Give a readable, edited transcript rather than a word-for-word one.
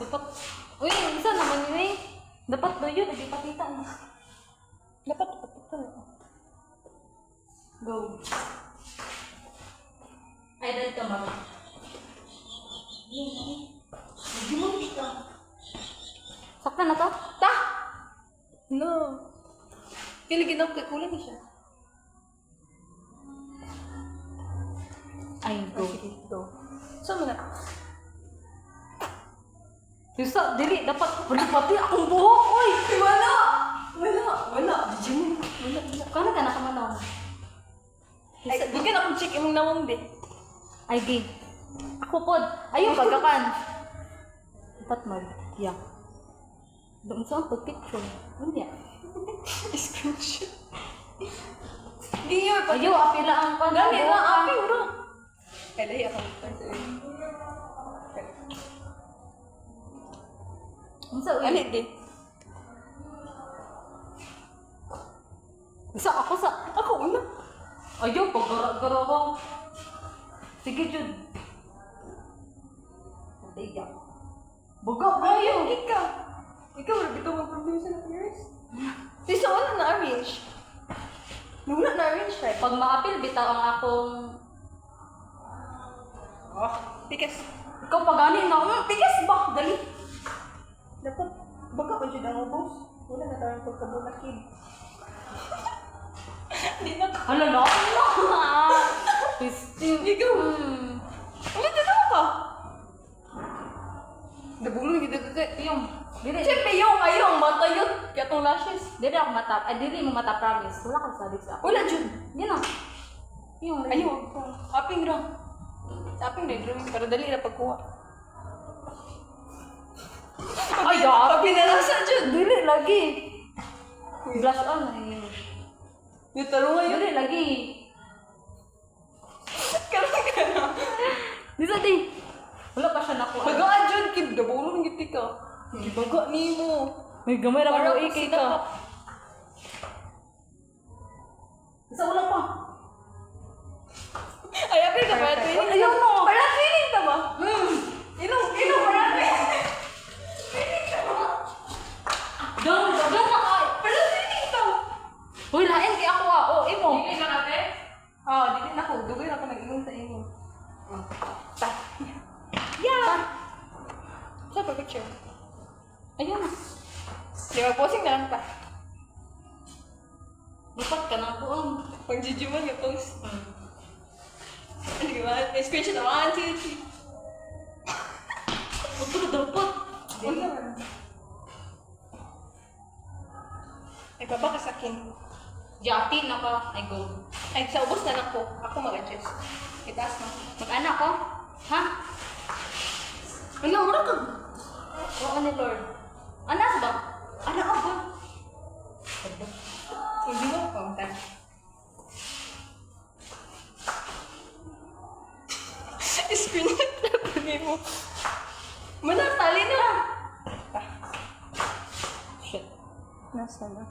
Dapat, uy, isa naman yun eh. Dapat ba yun? Hindi patita na. Dapat patita na. Go. Ay, dahil ka mama. Hindi mo dito. Sakta na to? Ta! No. Piligin ako kay kulay na siya. Ay, go. Sige, go. Saan mo na? Yusa, dili, dapat pati akong buhok, oy! Wala! Wala. Jimmy. Wala. Kano ka nakamanaw? Ay, di ka na akong check imong nawang di. Ay, di. Ako pod. Ayun, bagakan. Dapat mag, yeah. Doon sa ang picture. Hindi. Screenshot. Giyo, Ayaw, apila ang pan. Gani na, api, bro. Kaya dahi ako. Ang sa uy. Ano di? Isa ako sa... Ako una. Ayaw, paggara-gara ko. Sige, Jud. Iya. Baga ba yun? Ikaw, wala bitaw mag-produce na appearance. Sisa, wala na-arrange. Wala na-arrange, right? Pag maapil, bitaw ang akong... Oh, tikas. Ikaw pagani na, tigas ba? Dali. Dapat, baga pa dyan ang ubos. Wala na tayong pagkabunakid. Hindi na ka. Hala na, Pisting. Ikaw. Ulit na ka. Nabulong yung dito. Yung, dili. Siyempre, yung mata yun. Kaya itong lashes. Dili ako mata, ay dili mo mata promise. Wala kang sabi sa ako. Wala dyan. Yan na. Yung, Ayun. Aping raw. Aping na drawing para dali na pagkuha. Ay, ya. Pag pinalasa dyan. Dili lagi. Blush on na yun. Yung tarungan yun. Dili lagi. Karang. Dito di. Wala pa siya nakuha. Bagaan dyan, kid. Nabulong yung ka. Baga ni mo. May gamay na Parang mo ikay ka. Isa wala pa. Ay, aping ka para training. Ayaw mo. Para training ka ba? Inom, para training. Gang na ka. Para training ka. Uy, lain kay ako ah. Oh, imo. Dili na natin? Oo, dili na ako. Dugay na ako nag-inom sa inyo. Ta. Yeah. Sa picture. Ayun na. Di ba, posing na lang pa. Lipat ka na buong. Pag jijuman yung post. Di ba? May screenshot na 1, 2, 3. Huwag ko na dapat. Dili naman. Ay, baba ka sa akin. Jati na ka. Ay, go. Ay, sa ubos na lang ko. Ako mag-adjust. Itaas mo. Mag-anak ko? Ha? Ayaw, wala ka. Oo ni Lord. Anas ba? Anak ka ba? Hindi mo pa pang Screenshot na ko mo. Manatali na. Shit. Nasa na.